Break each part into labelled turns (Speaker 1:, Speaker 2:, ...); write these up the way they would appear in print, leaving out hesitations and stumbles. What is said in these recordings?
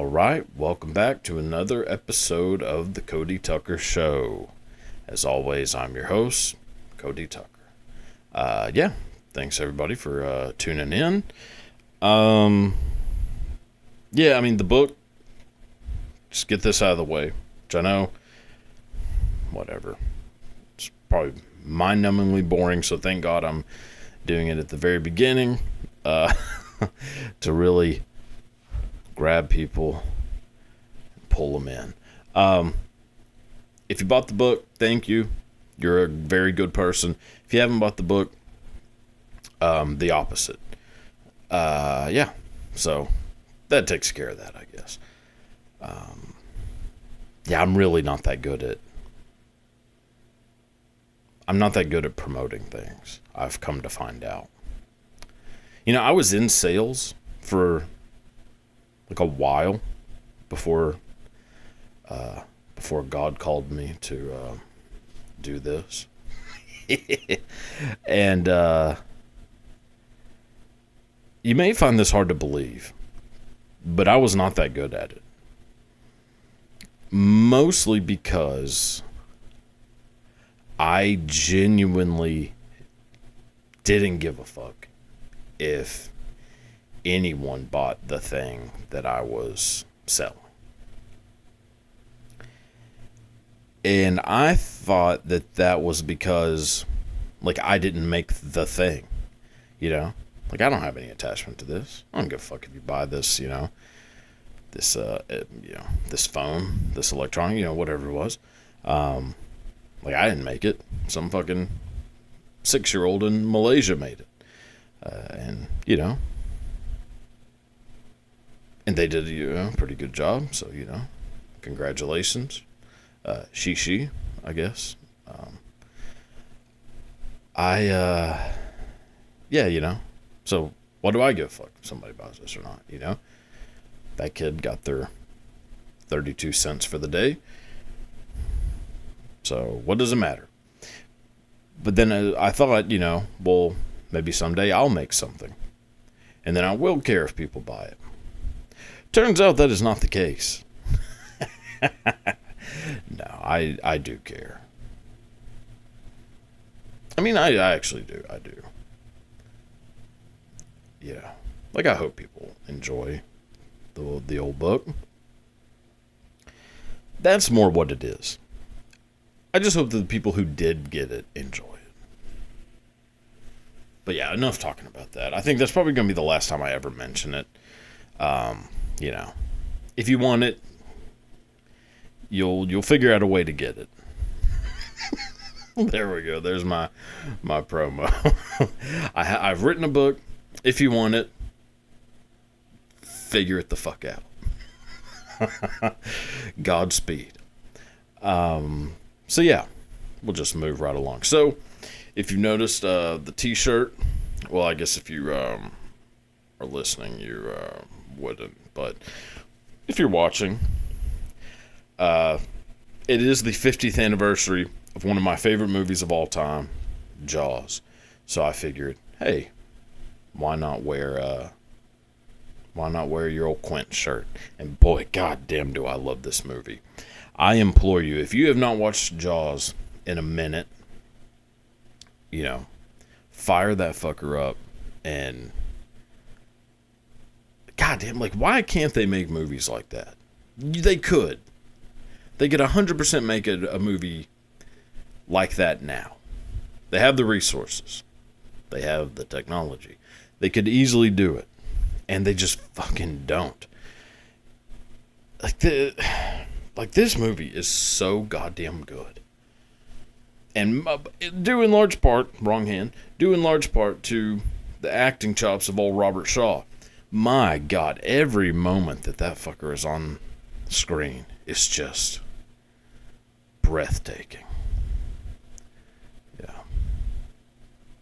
Speaker 1: All right, welcome back to another episode of the Cody Tucker Show. As always, I'm your host, Cody Tucker. Thanks everybody for tuning in. The book, just get this out of the way, which I know, whatever, it's probably mind-numbingly boring, so thank God I'm doing it at the very beginning to really grab people and pull them in. If you bought the book, thank you. You're a very good person. If you haven't bought the book, the opposite. So that takes care of that, I guess. I'm really not that good at promoting things, I've come to find out. I was in sales for like a while before God called me to do this. And you may find this hard to believe, but I was not that good at it. Mostly because I genuinely didn't give a fuck if anyone bought the thing that I was selling. And I thought that was because, I didn't make the thing, I don't have any attachment to this. I don't give a fuck if you buy this, this phone, this electronic, whatever it was. I didn't make it. Some fucking 6-year-old in Malaysia made it. And they did a pretty good job, so, congratulations. She, I guess. So what do I give a fuck if somebody buys this or not, That kid got their 32 cents for the day. So what does it matter? But then I thought, maybe someday I'll make something. And then I will care if people buy it. Turns out that is not the case. No, I do care. I actually do. I do. Yeah. I hope people enjoy the old book. That's more what it is. I just hope that the people who did get it enjoy it. But yeah, enough talking about that. I think that's probably going to be the last time I ever mention it. If you want it, you'll figure out a way to get it. There we go. There's my promo. I've written a book. If you want it, figure it the fuck out. Godspeed. So yeah, we'll just move right along. So if you noticed the t-shirt, well, I guess if you are listening, you wouldn't. But if you're watching, it is the 50th anniversary of one of my favorite movies of all time, Jaws. So I figured, hey, why not wear your old Quint shirt? And boy, goddamn, do I love this movie. I implore you, if you have not watched Jaws in a minute, fire that fucker up and goddamn, why can't they make movies like that? They could. They could 100% make a movie like that now. They have the resources. They have the technology. They could easily do it. And they just fucking don't. This movie is so goddamn good. And due in large part to the acting chops of old Robert Shaw. My God, every moment that fucker is on screen is just breathtaking. Yeah.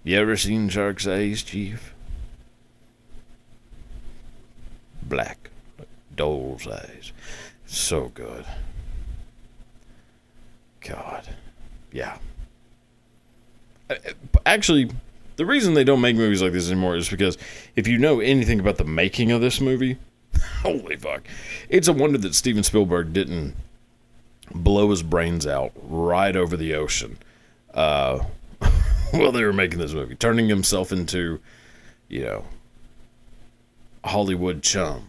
Speaker 1: You ever seen Shark's Eyes, Chief? Black. Doll's eyes. So good. God. Yeah. Actually, the reason they don't make movies like this anymore is because if you know anything about the making of this movie, Holy fuck. It's a wonder that Steven Spielberg didn't blow his brains out right over the ocean while they were making this movie, turning himself into, Hollywood chum.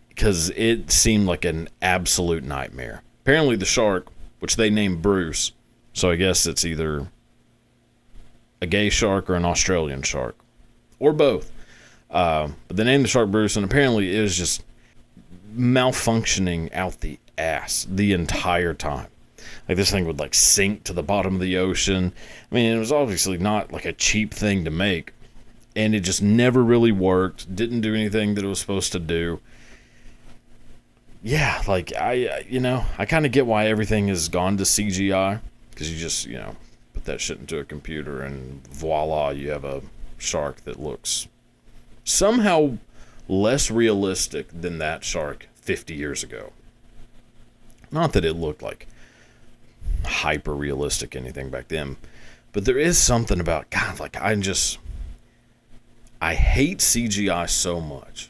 Speaker 1: Because it seemed like an absolute nightmare. Apparently the shark, which they named Bruce, so I guess it's either a gay shark or an Australian shark, or both. But they named the shark Bruce, and apparently it was just malfunctioning out the ass the entire time. Like, this thing would like sink to the bottom of the ocean. I mean, it was obviously not like a cheap thing to make, and it just never really worked. Didn't do anything that it was supposed to do. Yeah, like, I kind of get why everything has gone to CGI, because you just, put that shit into a computer and voila, you have a shark that looks somehow less realistic than that shark 50 years ago. Not that it looked like hyper realistic anything back then, but there is something about, God, like, I hate CGI so much.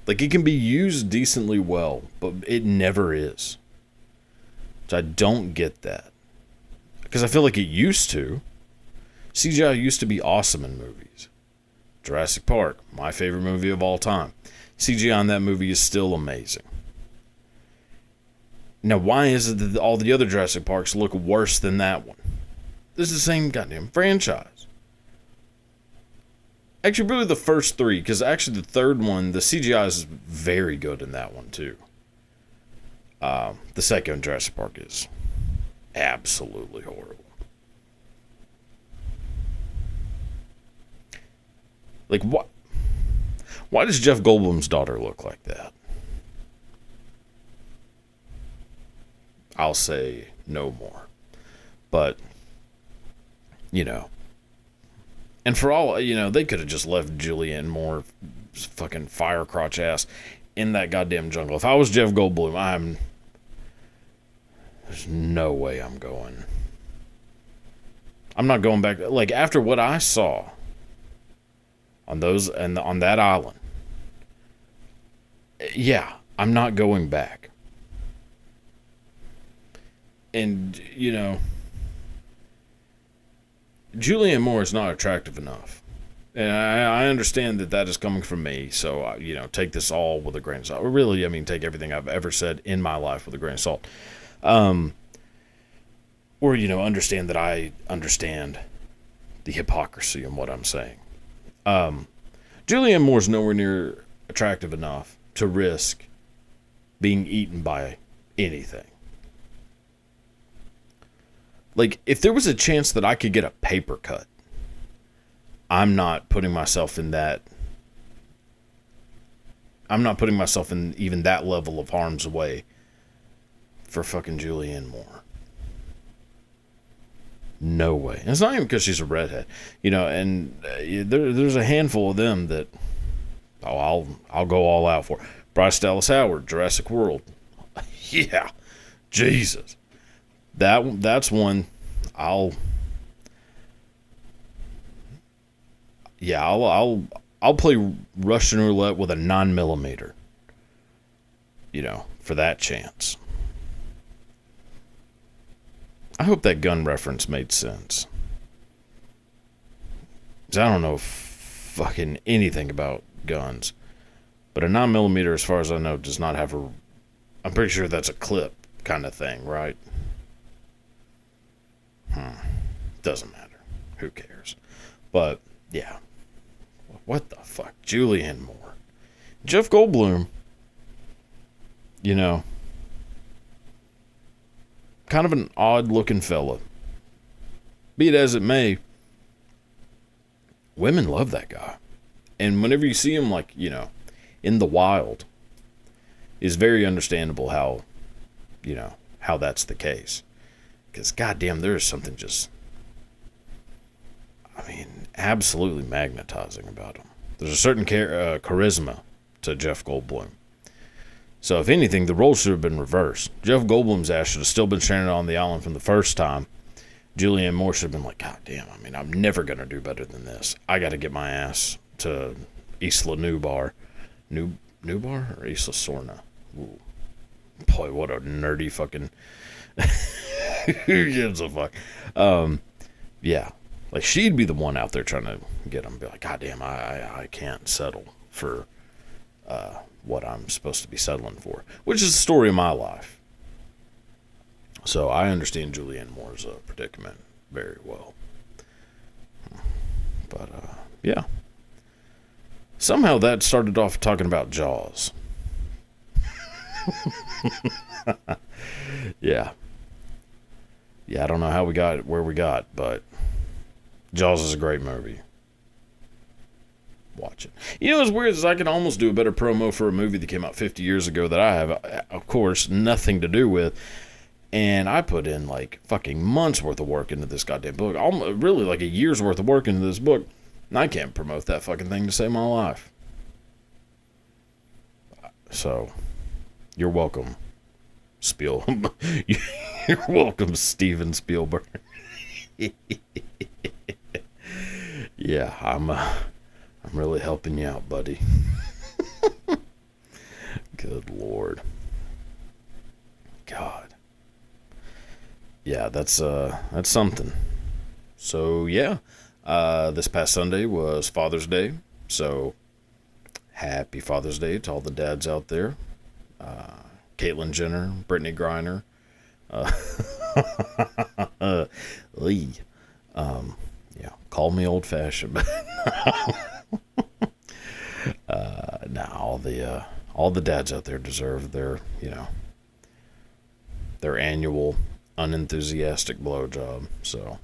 Speaker 1: Like, it can be used decently well, but it never is. So I don't get that. Because I feel like it used to. CGI used to be awesome in movies. Jurassic Park, my favorite movie of all time. CGI in that movie is still amazing. Now, why is it that all the other Jurassic Parks look worse than that one? This is the same goddamn franchise. Actually, really the first three, because actually the third one, the CGI is very good in that one, too. The second Jurassic Park is absolutely horrible. Like, what? Why does Jeff Goldblum's daughter look like that? I'll say no more. But, and for all, they could have just left Julianne Moore fucking fire crotch ass in that goddamn jungle. If I was Jeff Goldblum, there's no way I'm going. I'm not going back. Like, after what I saw on those and on that island, yeah, I'm not going back. And, Julianne Moore is not attractive enough. And I understand that is coming from me, so, take this all with a grain of salt. Really, take everything I've ever said in my life with a grain of salt. Or, understand that I understand the hypocrisy in what I'm saying. Julianne Moore's nowhere near attractive enough to risk being eaten by anything. Like, if there was a chance that I could get a paper cut, I'm not putting myself in that. I'm not putting myself in even that level of harm's way for fucking Julianne Moore. No way. And it's not even because she's a redhead, and there's a handful of them that I'll go all out for. Bryce Dallas Howard, Jurassic World. Yeah, Jesus. That's one I'll play Russian roulette with a 9mm, for that chance. I hope that gun reference made sense. 'Cause I don't know fucking anything about guns, but a 9mm, as far as I know, does not have I'm pretty sure that's a clip kind of thing, right? Doesn't matter. Who cares? But, yeah. What the fuck? Julianne Moore. Jeff Goldblum, kind of an odd-looking fella. Be it as it may, women love that guy. And whenever you see him, like, in the wild, it's very understandable how that's the case. Because, goddamn, there is something just, absolutely magnetizing about him. There's a certain charisma to Jeff Goldblum. So, if anything, the role should have been reversed. Jeff Goldblum's ass should have still been stranded on the island from the first time. Julianne Moore should have been like, God damn, I'm never going to do better than this. I got to get my ass to Isla Nublar. Nublar or Isla Sorna? Ooh. Boy, what a nerdy fucking... Who gives a fuck? Yeah. Like, she'd be the one out there trying to get him. Be like, God damn, I can't settle for what I'm supposed to be settling for. Which is the story of my life. So I understand Julianne Moore's predicament very well. But, yeah. Somehow that started off talking about Jaws. Yeah. Yeah, I don't know how we got where we got, but Jaws is a great movie. Watch it. You know what's weird is I can almost do a better promo for a movie that came out 50 years ago that I have, of course, nothing to do with. And I put in like fucking months worth of work into this goddamn book. Really like a year's worth of work into this book. And I can't promote that fucking thing to save my life. So, you're welcome, You're welcome, Steven Spielberg. Yeah, I'm really helping you out, buddy. Good Lord. God. Yeah, that's something. So yeah, this past Sunday was Father's Day. So happy Father's Day to all the dads out there. Caitlyn Jenner, Brittany Griner. Lee. Yeah, call me old fashioned, but nah, all the dads out there deserve their, their annual unenthusiastic blowjob. So,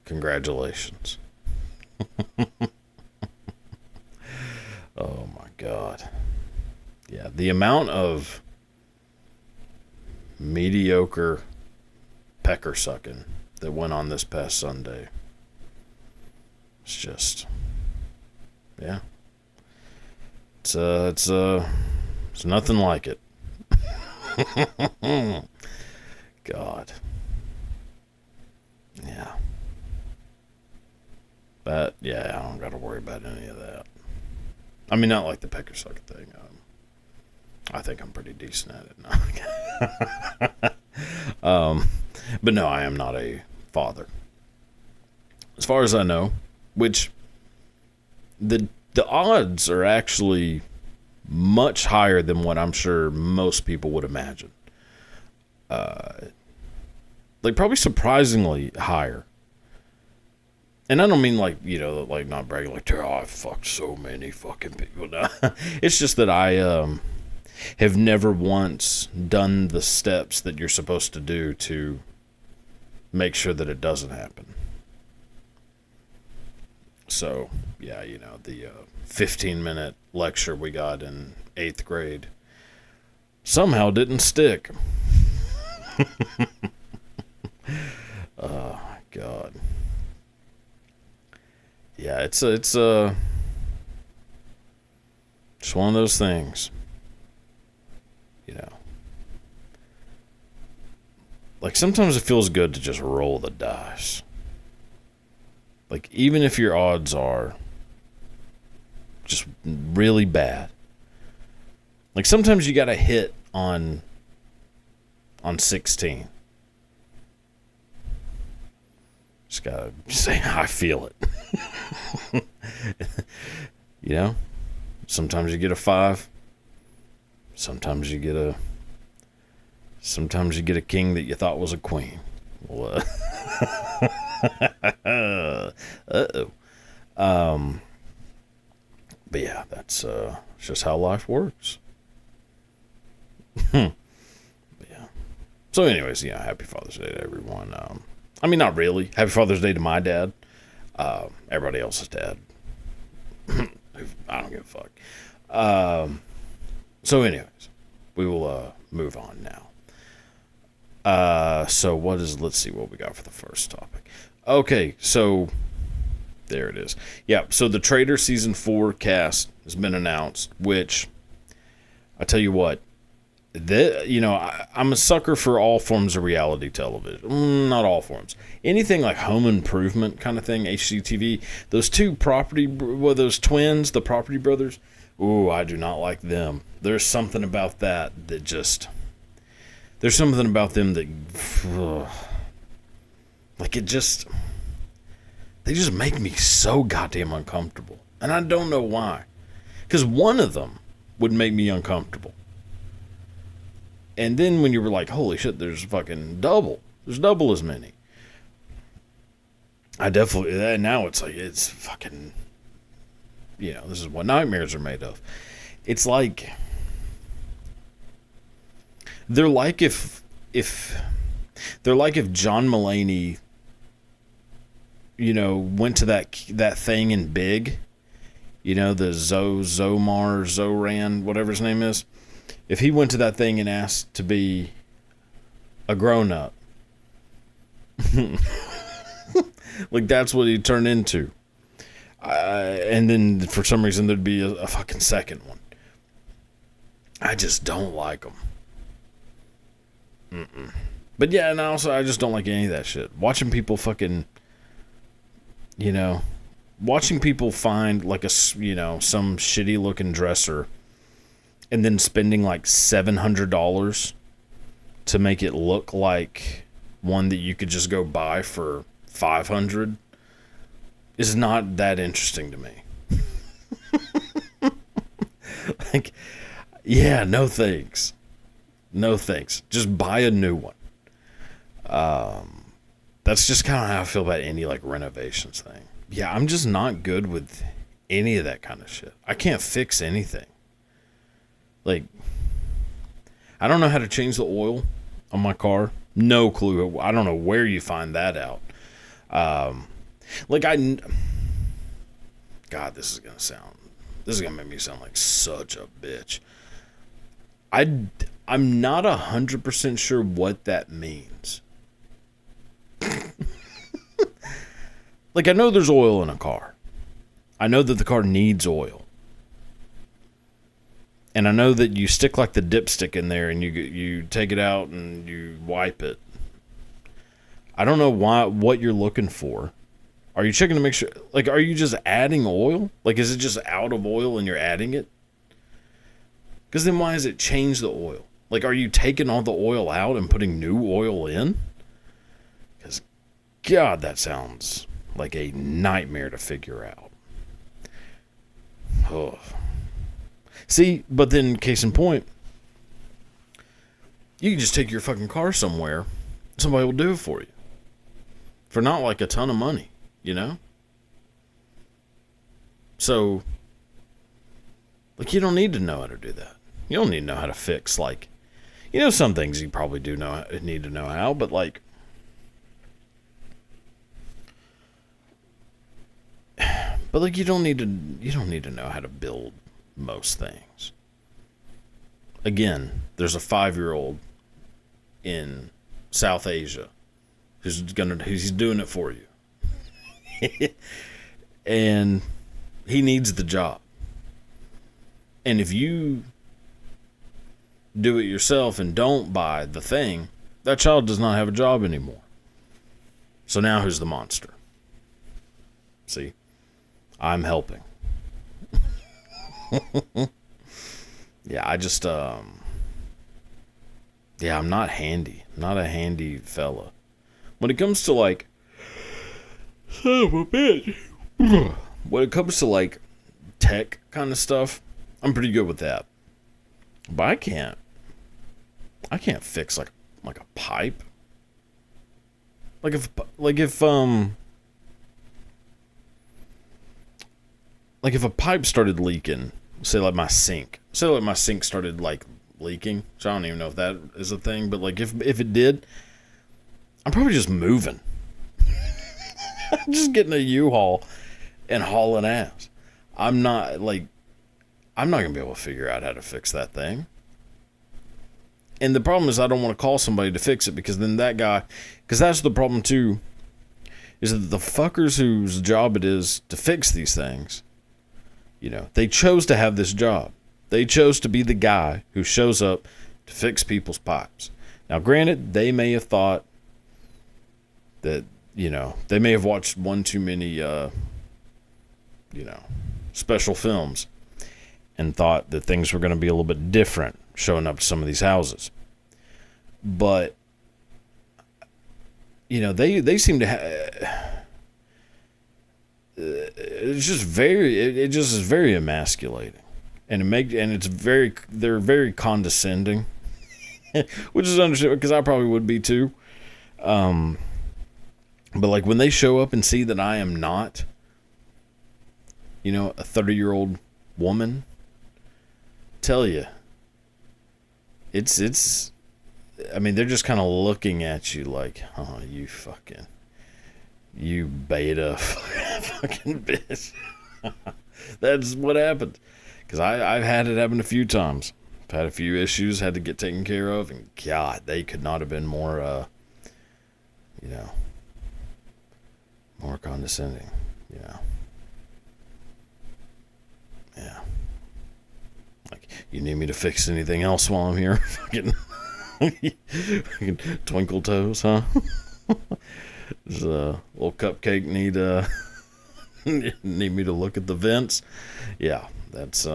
Speaker 1: congratulations. Oh my God. Yeah, the amount of mediocre pecker sucking that went on this past Sunday. It's just, yeah. It's nothing like it. God. Yeah. But, yeah, I don't got to worry about any of that. I mean, not like the pecker sucking thing. I think I'm pretty decent at it now. But no, I am not a father. As far as I know, which the odds are actually much higher than what I'm sure most people would imagine. Like probably surprisingly higher. And I don't mean like, like not bragging like, oh, I fucked so many fucking people. No. It's just that I have never once done the steps that you're supposed to do to make sure that it doesn't happen. So, yeah, the 15-minute lecture we got in 8th grade somehow didn't stick. Oh, God. Yeah, it's just one of those things. Like sometimes it feels good to just roll the dice. Like even if your odds are just really bad. Like sometimes you got to hit on 16. Just got to say I feel it. Sometimes you get a 5. Sometimes you get a king that you thought was a queen. Well, uh-oh. But yeah, that's just how life works. But yeah. So anyways, happy Father's Day to everyone. I mean, not really. Happy Father's Day to my dad. Everybody else's dad. I don't give a fuck. So anyways, we will move on now. So let's see what we got for the first topic. Okay, so there it is. Yeah, so the Traitors Season 4 cast has been announced, which, I tell you what, I'm a sucker for all forms of reality television. Not all forms. Anything like home improvement kind of thing, HGTV. Those those twins, the Property Brothers. Ooh, I do not like them. There's something about that just... There's something about them that... like it just... They just make me so goddamn uncomfortable. And I don't know why. Because one of them would make me uncomfortable. And then when you were like, holy shit, there's fucking double. There's double as many. Now it's like, it's fucking, this is what nightmares are made of. It's like, they're like if John Mulaney, went to that thing in Big, the Zoran, whatever his name is. If he went to that thing and asked to be a grown-up, like that's what he'd turn into. And then for some reason there'd be a fucking second one. I just don't like them. But yeah, and also I just don't like any of that shit. Watching people fucking, watching people find like some shitty looking dresser and then spending like $700 to make it look like one that you could just go buy for $500 is not that interesting to me. Like, yeah, no thanks. No thanks. Just buy a new one. That's just kind of how I feel about any like renovations thing. Yeah, I'm just not good with any of that kind of shit. I can't fix anything. Like, I don't know how to change the oil on my car. No clue. I don't know where you find that out. God, this is gonna make me sound like such a bitch. I'm not 100% sure what that means. Like, I know there's oil in a car. I know that the car needs oil. And I know that you stick like the dipstick in there and you take it out and you wipe it. I don't know what you're looking for. Are you checking to make sure, like, are you just adding oil? Like, is it just out of oil and you're adding it? Because then why does it change the oil? Like, are you taking all the oil out and putting new oil in? Because, God, that sounds like a nightmare to figure out. Oh. See, but then, case in point, you can just take your fucking car somewhere. Somebody will do it for you. For not like a ton of money, So, like, you don't need to know how to do that. You don't need to know how to fix, like, some things you probably need to know how, but like, you don't need to know how to build most things. Again, there's a 5-year-old in South Asia who's doing it for you. And he needs the job. And if you do it yourself and don't buy the thing, that child does not have a job anymore. So now who's the monster? See? I'm helping. Yeah, I just, I'm not handy. I'm not a handy fella. When it comes to, like, son of a bitch. When it comes to, like, tech kind of stuff, I'm pretty good with that. But I can't fix, like a pipe. Like if a pipe started leaking, say like my sink started like leaking, so I don't even know if that is a thing, but like if it did, I'm probably just moving. I'm just getting a U-Haul and hauling ass. I'm not gonna be able to figure out how to fix that thing. And the problem is I don't want to call somebody to fix it, because then because that's the problem too, is that the fuckers whose job it is to fix these things, they chose to have this job. They chose to be the guy who shows up, to fix people's pipes. Now, granted, they may have thought that, they may have watched one too many, special films and thought that things were going to be a little bit different showing up to some of these houses. But, they seem to have... It's just it just is very emasculating. And they're very condescending. Which is understandable, because I probably would be too. But like when they show up and see that I am not, a 30-year-old woman, tell you, it's. I mean, they're just kind of looking at you like, oh, you beta fucking bitch. That's what happened. Because I've had it happen a few times. I've had a few issues, had to get taken care of, and God, they could not have been more, more condescending, Yeah. Like, you need me to fix anything else while I'm here? Fucking twinkle toes, huh? Does a little cupcake need me to look at the vents? Yeah, that's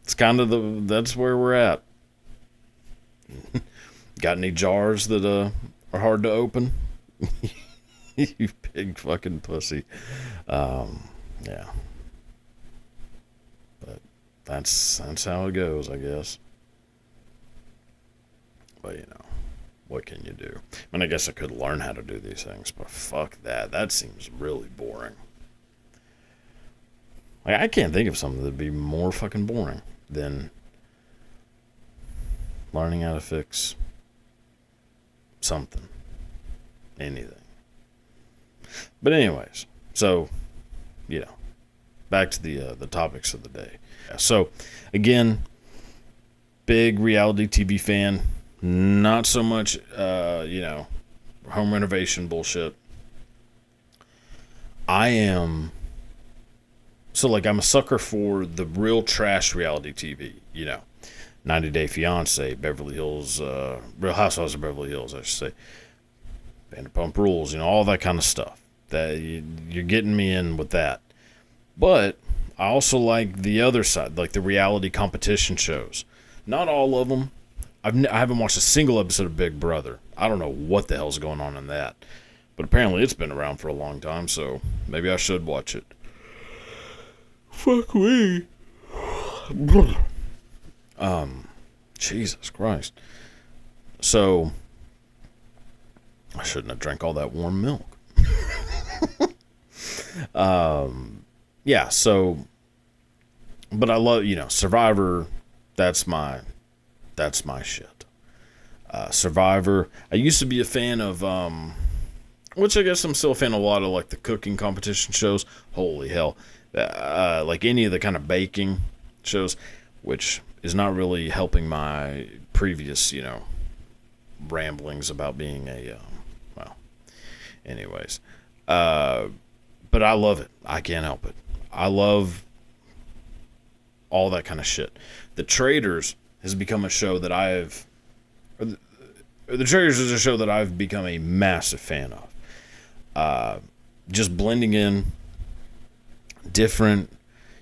Speaker 1: it's kind of that's where we're at. Got any jars that are hard to open? You big fucking pussy. Yeah. But that's how it goes, I guess. But what can you do? I mean, I guess I could learn how to do these things, but fuck that. That seems really boring. Like, I can't think of something that'd be more fucking boring than learning how to fix something. Anything. But anyways, so, back to the topics of the day. So, again, big reality TV fan. Not so much, home renovation bullshit. I'm a sucker for the real trash reality TV, 90 Day Fiance, Beverly Hills, Real Housewives of Beverly Hills, I should say, Vanderpump Rules, all that kind of stuff. That you're getting me in with that. But I also like the other side, like the reality competition shows. Not all of them. I haven't watched a single episode of Big Brother. I don't know what the hell's going on in that. But apparently it's been around for a long time, so maybe I should watch it. Fuck me. Jesus Christ. So, I shouldn't have drank all that warm milk. Yeah, so, but I love, Survivor, that's my shit. Survivor, I used to be a fan of, which I guess I'm still a fan of a lot of, like, the cooking competition shows. Holy hell. Like any of the kind of baking shows, which is not really helping my previous, ramblings about being anyways. But I love it. I can't help it. I love all that kind of shit. The Traitors has become a show that the Traitors is a show that I've become a massive fan of. Just blending in different,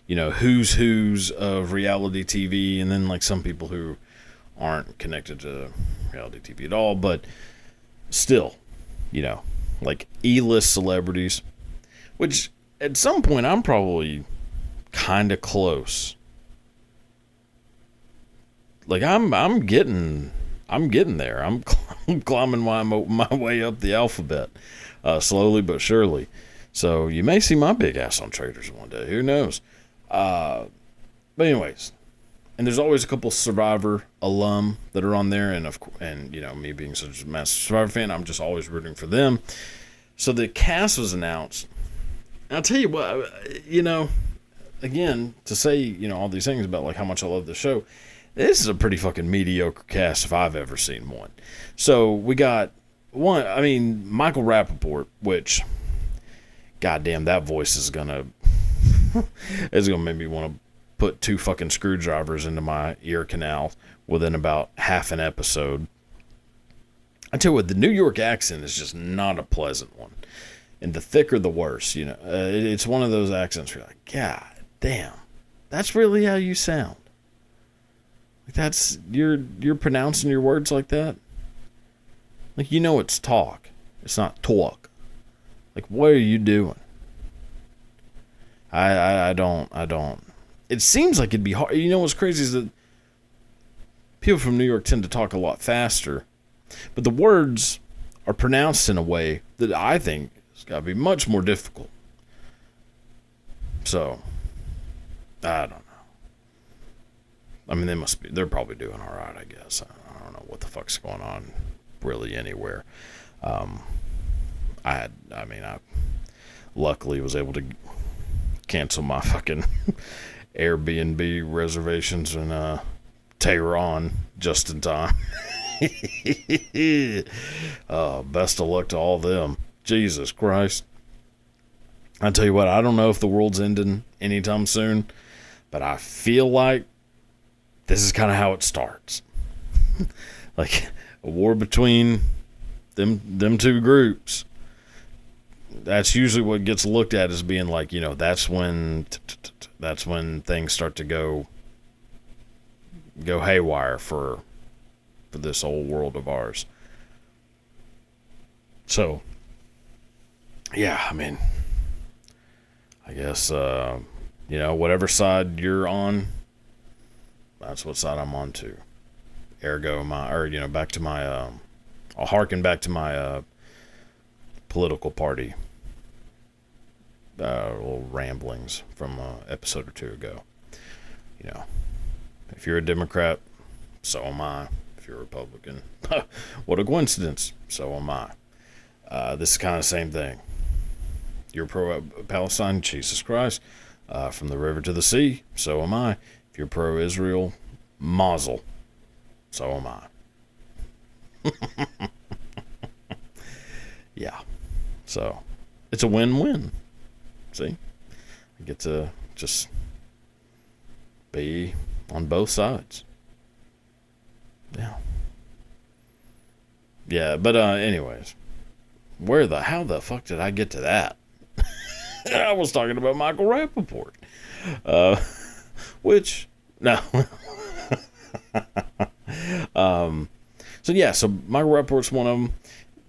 Speaker 1: who's of reality TV, and then like some people who aren't connected to reality TV at all, but still, like E-list celebrities, which at some point I'm probably kind of close. Like I'm getting there. I'm climbing my way up the alphabet, slowly but surely. So you may see my big ass on Traitors one day. Who knows? But anyways, and there's always a couple Survivor alum that are on there, and me being such a massive Survivor fan, I'm just always rooting for them. So the cast was announced. And I'll tell you what, again, to say all these things about like how much I love the show, this is a pretty fucking mediocre cast if I've ever seen one. So we got Michael Rappaport, which, goddamn, that voice is gonna make me want to put 2 fucking screwdrivers into my ear canal within about half an episode. I tell you what, the New York accent is just not a pleasant one. And the thicker, the worse, you know. It's one of those accents where you're like, God damn, that's really how you sound. Like that's, you're pronouncing your words like that? Like, you know it's talk. It's not talk. Like, what are you doing? I don't. It seems like it'd be hard. You know what's crazy is that people from New York tend to talk a lot faster, but the words are pronounced in a way that I think has got to be much more difficult. So, I don't know. I mean, they're probably doing all right, I guess. I don't know what the fuck's going on really anywhere. I luckily was able to cancel my fucking Airbnb reservations in Tehran just in time. Best of luck to all them. Jesus Christ. I tell you what, I don't know if the world's ending anytime soon, but I feel like this is kind of how it starts. Like a war between them 2 groups. That's usually what gets looked at as being like, you know, that's when things start to go haywire for this old world of ours. So, yeah, I mean, I guess, you know, whatever side you're on, that's what side I'm on too. Ergo, back to my, I'll harken back to my, political party, little ramblings from an episode or 2 ago. You know, if you're a Democrat, so am I. If you're a Republican, what a coincidence, so am I. This is kind of the same thing. You're pro-Palestine, Jesus Christ. From the river to the sea, so am I. If you're pro-Israel, mazel, so am I. Yeah. So, it's a win-win. See? I get to just be on both sides. Yeah. Yeah, but anyways. How the fuck did I get to that? I was talking about Michael Rappaport. No. So Michael Rappaport's one of them.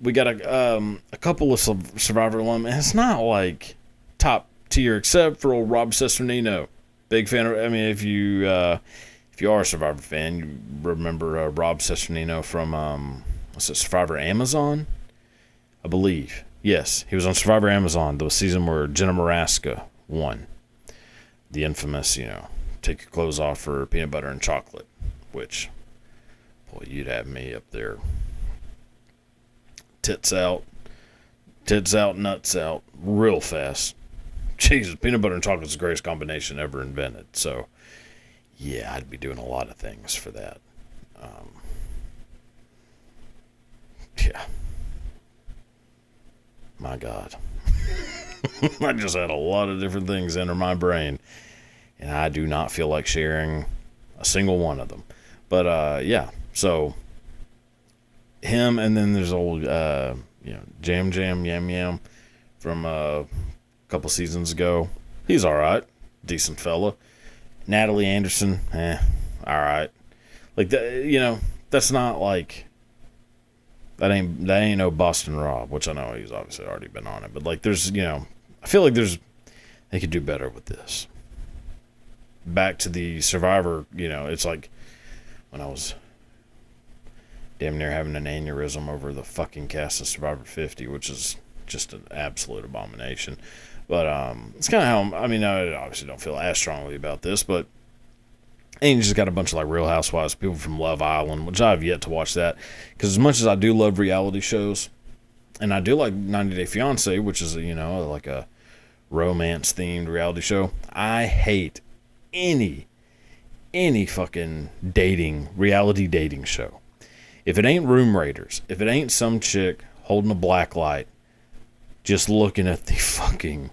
Speaker 1: We got a couple of Survivor alum, and it's not like top tier except for old Rob Cesternino. Big fan of. I mean, if you are a Survivor fan, you remember Rob Cesternino from Survivor Amazon, I believe. Yes, he was on Survivor Amazon, the season where Jenna Maraska won. The infamous, take your clothes off for peanut butter and chocolate, which, boy, you'd have me up there. Tits out, nuts out, real fast. Jesus, peanut butter and chocolate is the greatest combination ever invented. So, yeah, I'd be doing a lot of things for that. Yeah. My God. I just had a lot of different things enter my brain, and I do not feel like sharing a single one of them. But, yeah, so him, and then there's old, Jam Yam Yam from a couple seasons ago. He's all right. Decent fella. Natalie Anderson, all right. Like, that's not like, that ain't no Boston Rob, which I know he's obviously already been on it. But, like, there's, I feel like they could do better with this. Back to the Survivor, it's like when I was damn near having an aneurysm over the fucking cast of Survivor 50, which is just an absolute abomination. But it's kind of how, I obviously don't feel as strongly about this, but and you just got a bunch of like Real Housewives, people from Love Island, which I have yet to watch that, because as much as I do love reality shows, and I do like 90 Day Fiance, which is like a romance themed reality show, I hate any fucking reality dating show. If it ain't Room Raiders, if it ain't some chick holding a black light, just looking at the fucking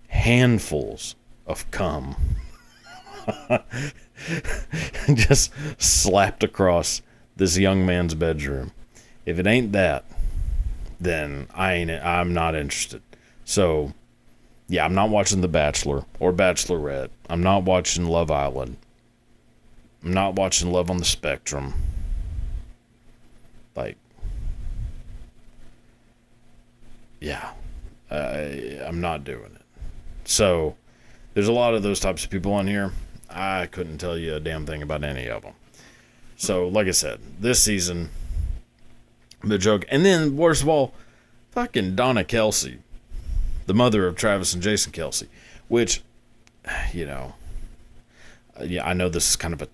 Speaker 1: handfuls of cum just slapped across this young man's bedroom. If it ain't that, then I'm not interested. So, yeah, I'm not watching The Bachelor or Bachelorette. I'm not watching Love Island. I'm not watching Love on the Spectrum. Like, yeah, I'm not doing it. So, there's a lot of those types of people on here. I couldn't tell you a damn thing about any of them. So, like I said, this season, the joke. And then, worst of all, fucking Donna Kelsey, the mother of Travis and Jason Kelsey, which, yeah, I know this is kind of a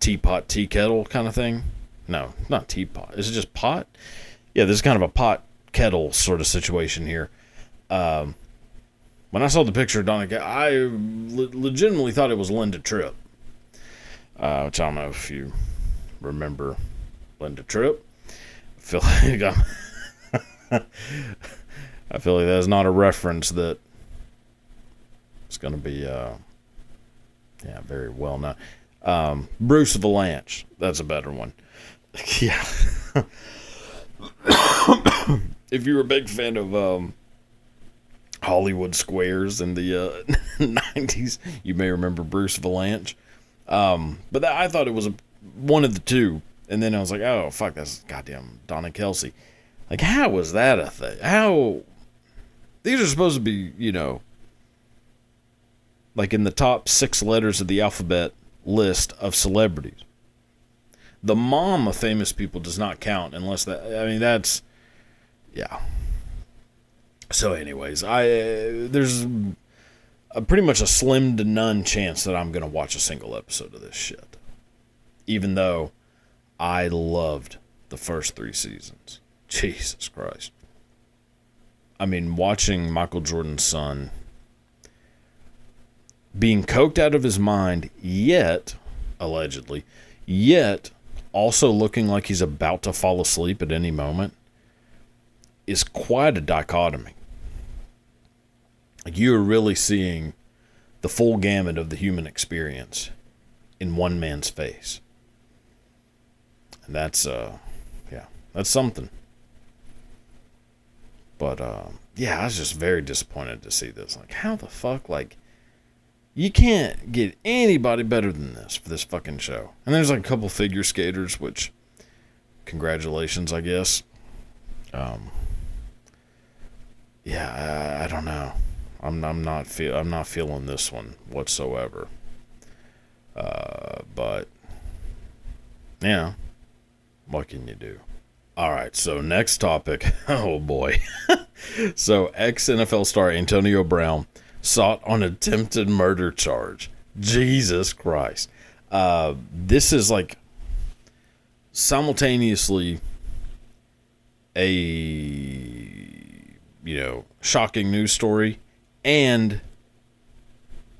Speaker 1: teapot, tea kettle kind of thing. No, not teapot. Is it just pot? Yeah, this is kind of a pot kettle sort of situation here. When I saw the picture of Donna, I legitimately thought it was Linda Tripp. Which I don't know if you remember Linda Tripp. I feel like that's not a reference that is going to be, very well known. Bruce Valanche. That's a better one. Yeah. If you're a big fan of Hollywood Squares in the 90s, you may remember Bruce Valanche. But I thought it was one of the two. And then I was like, oh, fuck, that's goddamn Donna Kelsey. Like, how was that a thing? How? These are supposed to be, like in the top 6 letters of the alphabet list of celebrities. The mom of famous people does not count unless that's, yeah. So anyways, there's pretty much a slim to none chance that I'm going to watch a single episode of this shit. Even though I loved the first 3 seasons. Jesus Christ. I mean, watching Michael Jordan's son being coked out of his mind, allegedly, also looking like he's about to fall asleep at any moment, is quite a dichotomy. Like, you're really seeing the full gamut of the human experience in one man's face. And that's something. But, I was just very disappointed to see this. Like, how the fuck, you can't get anybody better than this for this fucking show. And there's a couple figure skaters, which, congratulations, I guess. I don't know. I'm not feeling this one whatsoever. But yeah, what can you do? All right, so next topic. Oh boy. So ex-NFL star Antonio Brown sought on attempted murder charge. Jesus Christ. This is simultaneously a shocking news story and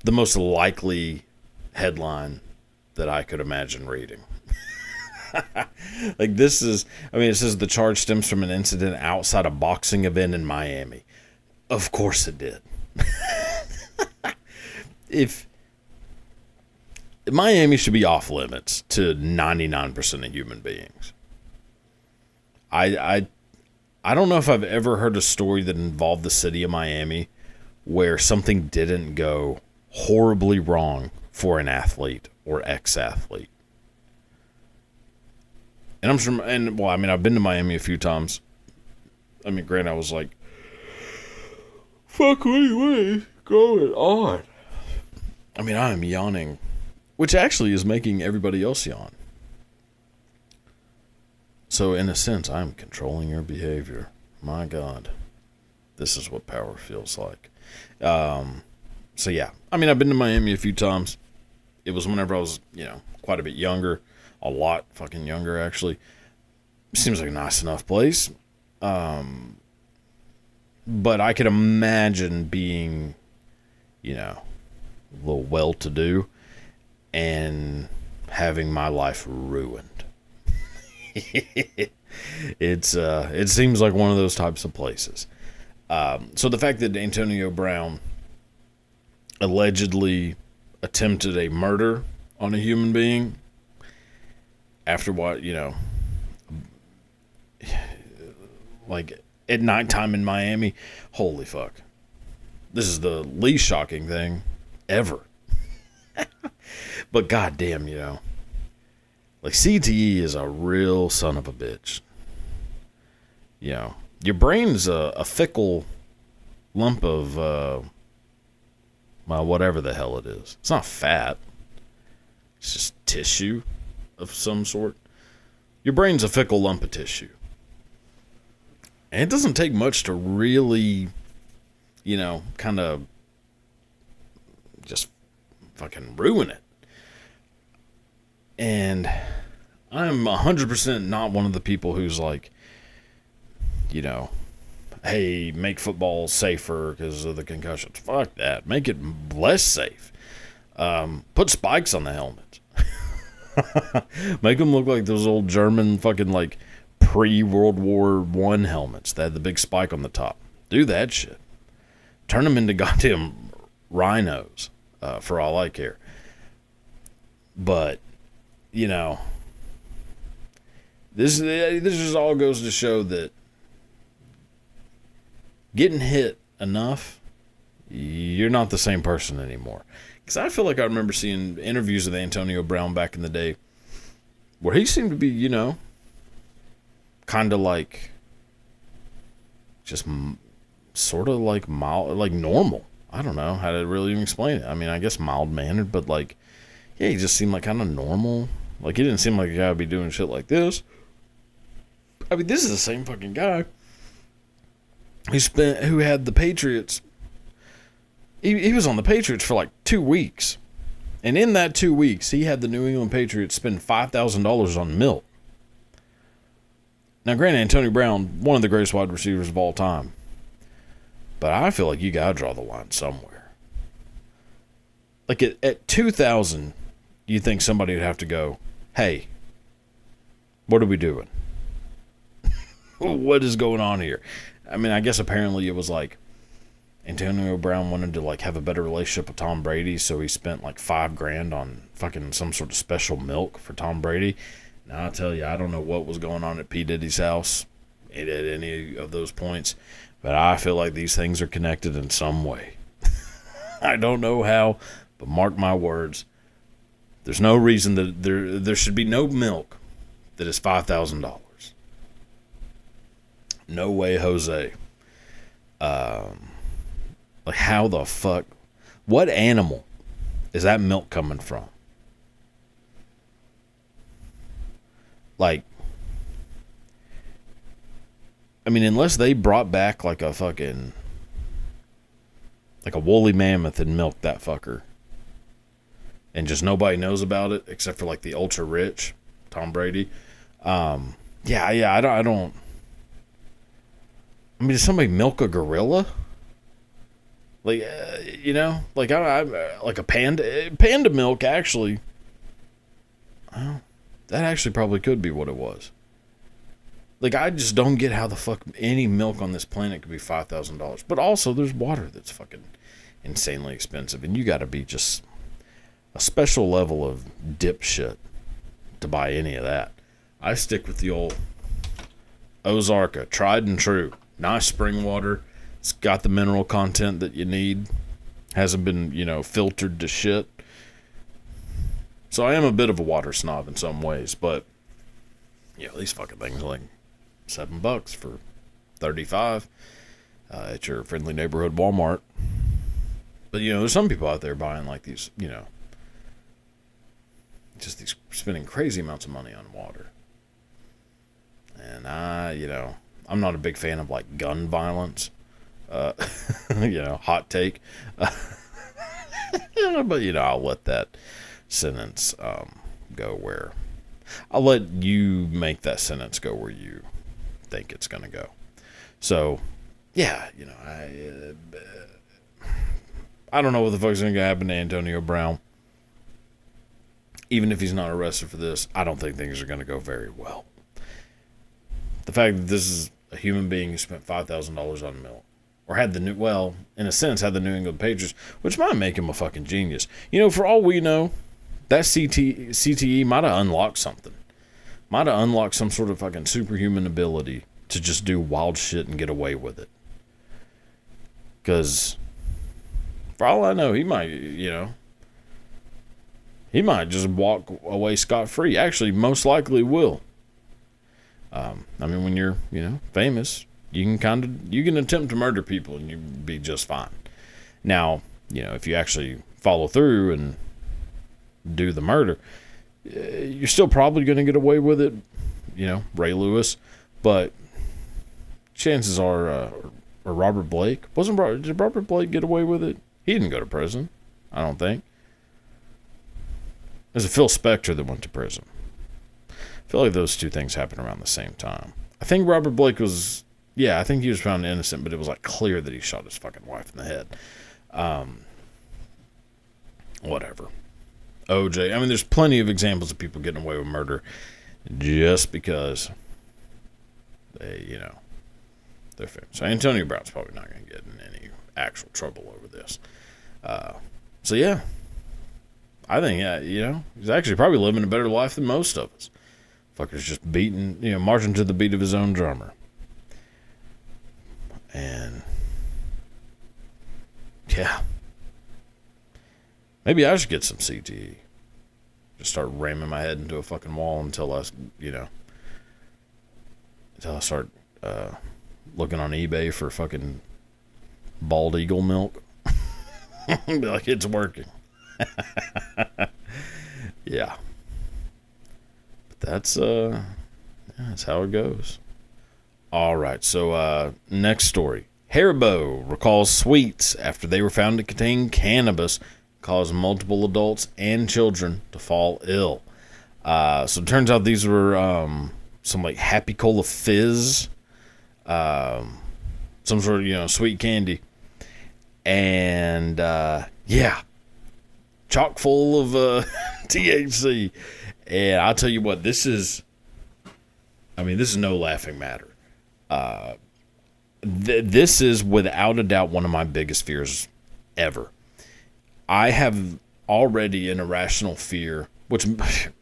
Speaker 1: the most likely headline that I could imagine reading. It says the charge stems from an incident outside a boxing event in Miami. Of course it did. If Miami should be off limits to 99% of human beings. I don't know if I've ever heard a story that involved the city of Miami where something didn't go horribly wrong for an athlete or ex-athlete. And I'm sure, I've been to Miami a few times. Granted, I was like, fuck, what is going on? I am yawning, which actually is making everybody else yawn. So, in a sense, I'm controlling your behavior. My God. This is what power feels like. So, yeah. I've been to Miami a few times. It was whenever I was, quite a bit younger. A lot fucking younger, actually. Seems like a nice enough place. But I could imagine being, a little well-to-do and having my life ruined. It seems like one of those types of places. So the fact that Antonio Brown allegedly attempted a murder on a human being after what, like at nighttime in Miami. Holy fuck. This is the least shocking thing ever. But goddamn, like CTE is a real son of a bitch. Your brain's a fickle lump of, well, whatever the hell it is. It's not fat. It's just tissue of some sort. Your brain's a fickle lump of tissue. And it doesn't take much to really, kind of just fucking ruin it. And I'm 100% not one of the people who's like, hey, make football safer because of the concussions. Fuck that. Make it less safe. Put spikes on the helmets. Make them look like those old German fucking like pre-World War I helmets that had the big spike on the top. Do that shit. Turn them into goddamn rhinos, for all I care. But, this just all goes to show that getting hit enough, you're not the same person anymore. Because I feel like I remember seeing interviews with Antonio Brown back in the day where he seemed to be, kind of like just sort of like mild, like normal. I don't know how to really even explain it. I mean, I guess mild-mannered, but like, yeah, he just seemed like kind of normal. Like, he didn't seem like a guy would be doing shit like this. I mean, this is the same fucking guy who had the Patriots. He was on the Patriots for like 2 weeks. And in that 2 weeks, he had the New England Patriots spend $5,000 on milk. Now, granted, Antonio Brown, one of the greatest wide receivers of all time. But I feel like you got to draw the line somewhere. Like at 2,000, you think somebody would have to go, hey, what are we doing? What is going on here? I mean, I guess apparently it was like Antonio Brown wanted to like have a better relationship with Tom Brady, so he spent like $5,000 on fucking some sort of special milk for Tom Brady. Now I tell you, I don't know what was going on at P. Diddy's house at any of those points, but I feel like these things are connected in some way. I don't know how, but mark my words, there's no reason that there should be no milk that is $5,000. No way, Jose. Like, how the fuck? What animal is that milk coming from? Like, I mean, unless they brought back like a fucking, like a woolly mammoth and milked that fucker, and just nobody knows about it except for like the ultra rich Tom Brady. I don't. I mean, did somebody milk a gorilla? Like, like I like a panda milk actually. Well, that actually probably could be what it was. Like, I just don't get how the fuck any milk on this planet could be $5,000. But also, there's water that's fucking insanely expensive, and you got to be just a special level of dipshit to buy any of that. I stick with the old Ozarka, tried and true. Nice spring water. It's got the mineral content that you need. Hasn't been, filtered to shit. So I am a bit of a water snob in some ways, but these fucking things are like $7 for 35 at your friendly neighborhood Walmart. But there's some people out there buying like these, just these spending crazy amounts of money on water. And I'm not a big fan of like gun violence. Hot take. But I'll let that sentence go where I'll let you make that sentence go where you think it's going to go. So, yeah, I don't know what the fuck's going to happen to Antonio Brown. Even if he's not arrested for this, I don't think things are going to go very well. The fact that this is a human being who spent $5,000 on milk, or had the in a sense, had the New England Patriots, which might make him a fucking genius. You know, for all we know, that CTE might have unlocked something. Might have unlocked some sort of fucking superhuman ability to just do wild shit and get away with it. Because, for all I know, he might just walk away scot-free. Actually, most likely will. I mean, when you're, famous, you can attempt to murder people and you'd be just fine. Now, if you actually follow through and do the murder, you're still probably going to get away with it, Ray Lewis. But chances are, or Robert Blake, did Robert Blake get away with it? He didn't go to prison, I don't think. There's a Phil Spector that went to prison. I feel like those two things happened around the same time. I think Robert Blake was, I think he was found innocent, but it was like clear that he shot his fucking wife in the head. Whatever. OJ. I mean, there's plenty of examples of people getting away with murder just because they, they're famous. So Antonio Brown's probably not going to get in any actual trouble over this. So yeah, I think, he's actually probably living a better life than most of us. Fucker's just marching to the beat of his own drummer. And yeah, maybe I should get some CTE. Just start ramming my head into a fucking wall until I start looking on eBay for fucking bald eagle milk. Be like, it's working. Yeah. But that's how it goes. All right, so next story. Haribo recalls sweets after they were found to contain cannabis, caused multiple adults and children to fall ill. So it turns out these were some like Happy Cola Fizz, some sort of sweet candy, and chock full of THC. And I'll tell you what, this is no laughing matter. This is without a doubt one of my biggest fears ever. I have already an irrational fear, which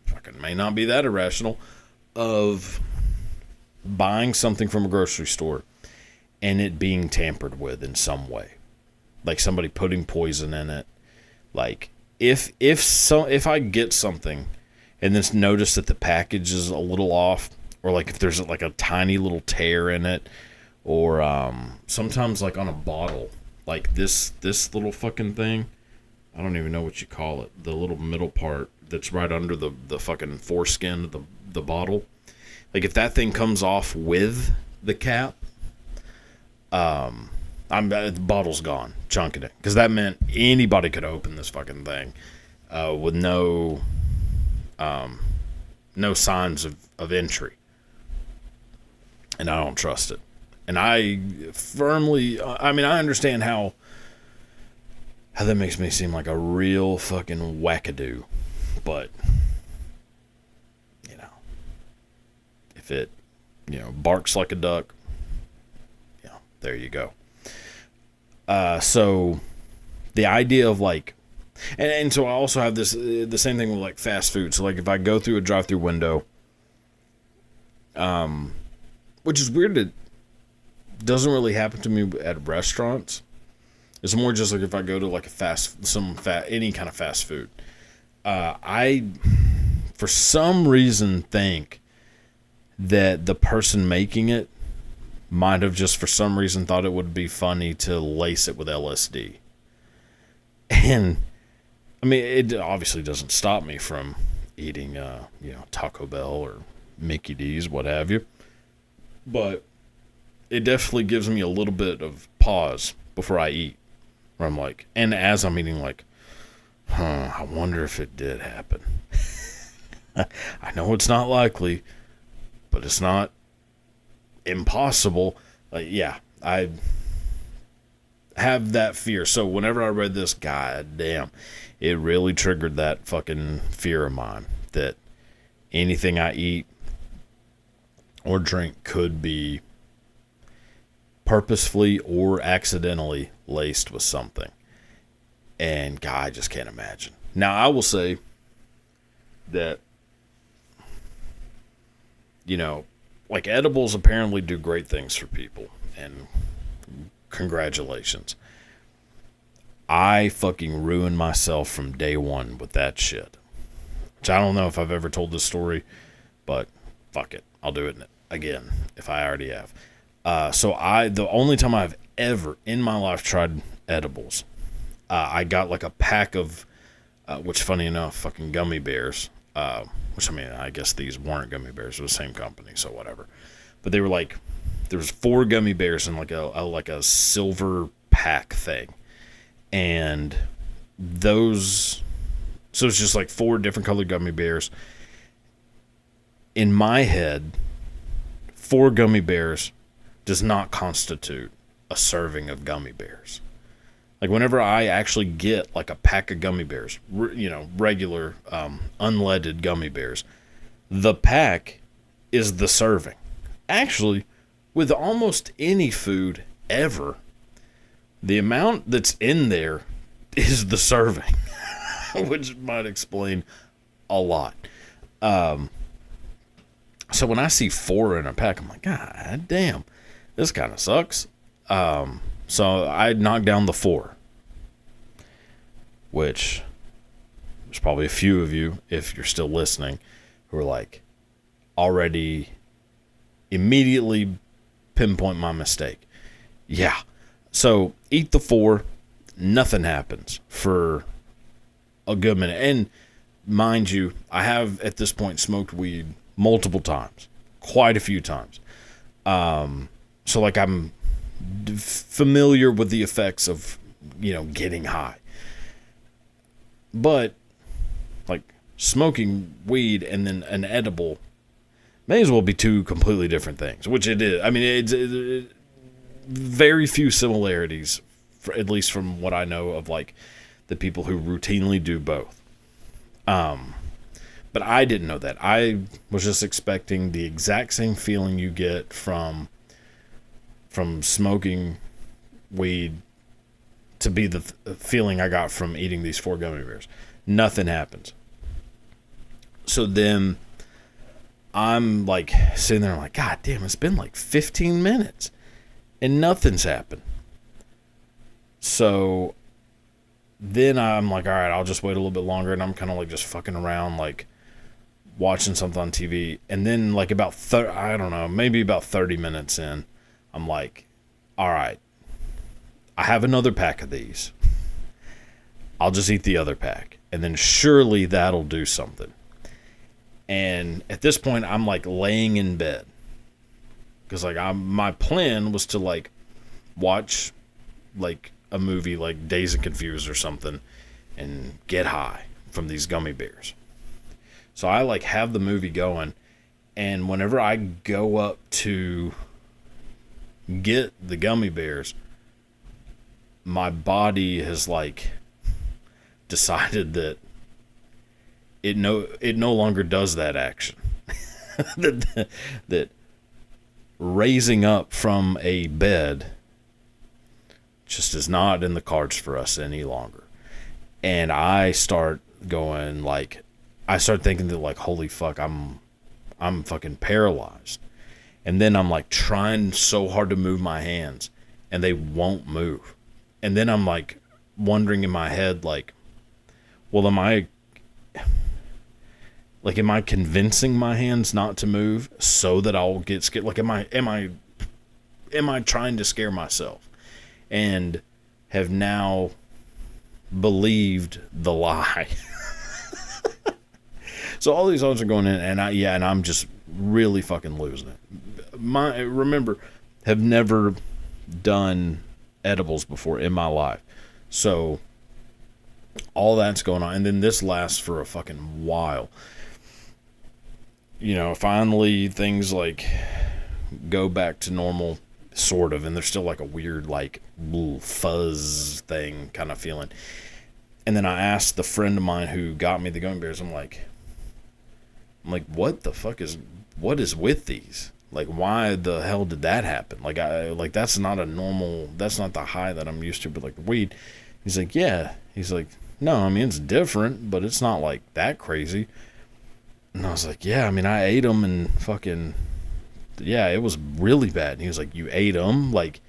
Speaker 1: fucking may not be that irrational, of buying something from a grocery store and it being tampered with in some way, like somebody putting poison in it. Like if I get something and then notice that the package is a little off, or like if there's like a tiny little tear in it, or sometimes like on a bottle, like this little fucking thing, I don't even know what you call it, the little middle part that's right under the fucking foreskin of the bottle. Like if that thing comes off with the cap, the bottle's gone, chunking it, because that meant anybody could open this fucking thing with no signs of entry, and I don't trust it. And I firmly, I understand how that makes me seem like a real fucking wackadoo, but if it barks like a duck, there you go. So the idea of like, and so I also have the same thing with like fast food. So like if I go through a drive-through window, which is weird, it doesn't really happen to me at restaurants. It's more just like if I go to like any kind of fast food. I, for some reason, think that the person making it might have just for some reason thought it would be funny to lace it with LSD. And it obviously doesn't stop me from eating, Taco Bell or Mickey D's, what have you. But it definitely gives me a little bit of pause before I eat, where I'm like, and as I'm eating, like, I wonder if it did happen. I know it's not likely, but it's not impossible. Like, yeah, I have that fear. So whenever I read this, goddamn, it really triggered that fucking fear of mine that anything I eat or drink could be purposefully or accidentally laced with something. And God, I just can't imagine. Now, I will say that, like edibles apparently do great things for people. And congratulations. I fucking ruined myself from day one with that shit. Which I don't know if I've ever told this story, but fuck it. I'll do it again if I already have. The only time I've ever in my life tried edibles, I got like a pack of, which funny enough, fucking gummy bears. Which I mean, I guess these weren't gummy bears. It was the same company, so whatever. But they were like, there was 4 gummy bears in like a silver pack thing. And those, so it's just like 4 different colored gummy bears. In my head, 4 gummy bears does not constitute a serving of gummy bears. Like whenever I actually get like a pack of gummy bears, regular unleaded gummy bears, the pack is the serving. Actually, with almost any food ever, the amount that's in there is the serving, which might explain a lot. So when I see 4 in a pack, I'm like, God damn, this kind of sucks. So I knocked down the 4, which there's probably a few of you, if you're still listening, who are like already immediately pinpoint my mistake. Yeah. So eat the 4, nothing happens for a good minute. And mind you, I have at this point smoked weed multiple times, quite a few times. So like I'm familiar with the effects of, getting high. But like smoking weed and then an edible may as well be 2 completely different things, which it is. I mean, it's very few similarities, at least from what I know of like the people who routinely do both. But I didn't know that. I was just expecting the exact same feeling you get from smoking weed to be the feeling I got from eating these 4 gummy bears. Nothing happens. So then I'm like sitting there, I'm like, God damn, it's been like 15 minutes and nothing's happened. So then I'm like, all right, I'll just wait a little bit longer. And I'm kind of like just fucking around, like watching something on TV. And then like about, maybe about 30 minutes in, I'm like, all right, I have another pack of these. I'll just eat the other pack. And then surely that'll do something. And at this point, I'm like laying in bed. Because like my plan was to like watch like a movie like Dazed and Confused or something and get high from these gummy bears. So I like have the movie going. And whenever I go up to get the gummy bears, my body has like decided that it no longer does that action. that raising up from a bed just is not in the cards for us any longer. And I start going like, I start thinking that like, holy fuck, I'm fucking paralyzed. And then I'm like trying so hard to move my hands and they won't move. And then I'm like wondering in my head, like, well, am I convincing my hands not to move so that I'll get scared? Like, am I trying to scare myself? And have now believed the lie. So all these odds are going in, and I'm just really fucking losing it. Remember, have never done edibles before in my life. So all that's going on, and then this lasts for a fucking while. Finally things like go back to normal, sort of, and there's still like a weird like little fuzz thing kind of feeling. And then I asked the friend of mine who got me the gummy bears, I'm like, what the fuck what is with these? Like, why the hell did that happen? Like, that's not that's not the high that I'm used to, but like the weed. He's like, yeah. He's like, no, I mean, it's different, but it's not like that crazy. And I was like, yeah, I mean, I ate them and fucking, yeah, it was really bad. And he was like, you ate them? Like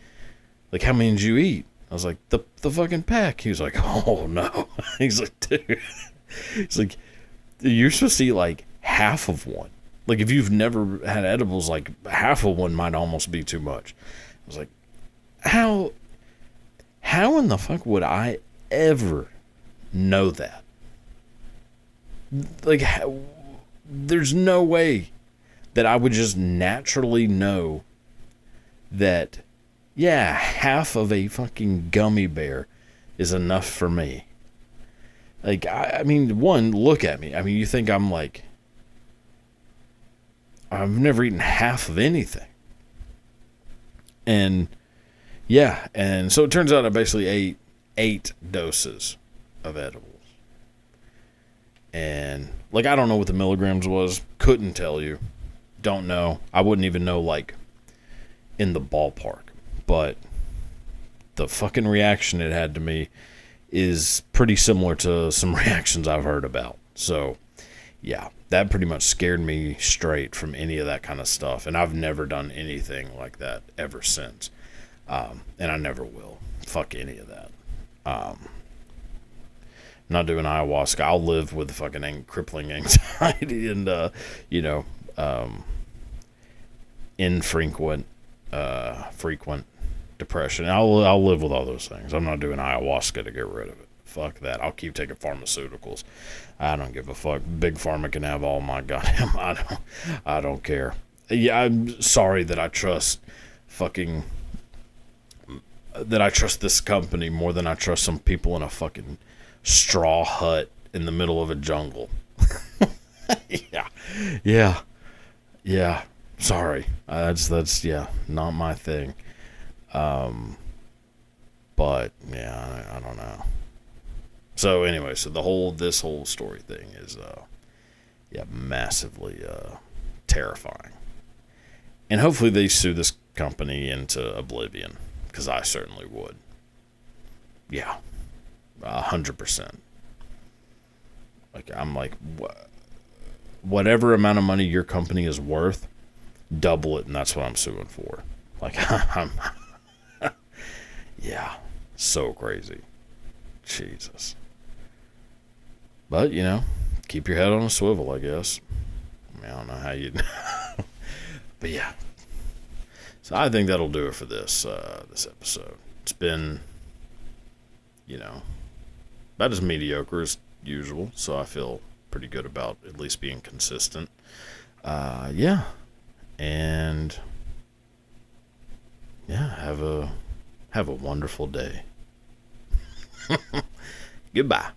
Speaker 1: how many did you eat? I was like, the fucking pack. He was like, oh no. He's like, dude. He's like, you're supposed to eat like half of one. Like, if you've never had edibles, like half of one might almost be too much. I was like, how in the fuck would I ever know that? Like, there's no way that I would just naturally know that, yeah, half of a fucking gummy bear is enough for me. Like, I mean, one, look at me. I mean, you think I'm like, I've never eaten half of anything. And, yeah, and so it turns out I basically ate 8 doses of edibles. And, like, I don't know what the milligrams was. Couldn't tell you. Don't know. I wouldn't even know, like, in the ballpark. But the fucking reaction it had to me is pretty similar to some reactions I've heard about. So, yeah, that pretty much scared me straight from any of that kind of stuff. And I've never done anything like that ever since. And I never will. Fuck any of that. Not doing ayahuasca. I'll live with fucking crippling anxiety and, infrequent, frequent depression. I'll live with all those things. I'm not doing ayahuasca to get rid of it. Fuck that. I'll keep taking pharmaceuticals. I don't give a fuck. Big Pharma can have all my goddamn. I don't care. Yeah, I'm sorry that I trust this company more than I trust some people in a fucking straw hut in the middle of a jungle. Yeah. Sorry. That's not my thing. But yeah, I don't know. So anyway, so this whole story thing is massively terrifying. And hopefully they sue this company into oblivion, because I certainly would. Yeah. 100%. Like, I'm like, whatever amount of money your company is worth, double it, and that's what I'm suing for. Like, yeah, so crazy. Jesus. But, keep your head on a swivel, I guess. I mean, I don't know how you'd... But, yeah. So I think that'll do it for this episode. It's been, about as mediocre as usual, so I feel pretty good about at least being consistent. Yeah. And, yeah, have a wonderful day. Goodbye.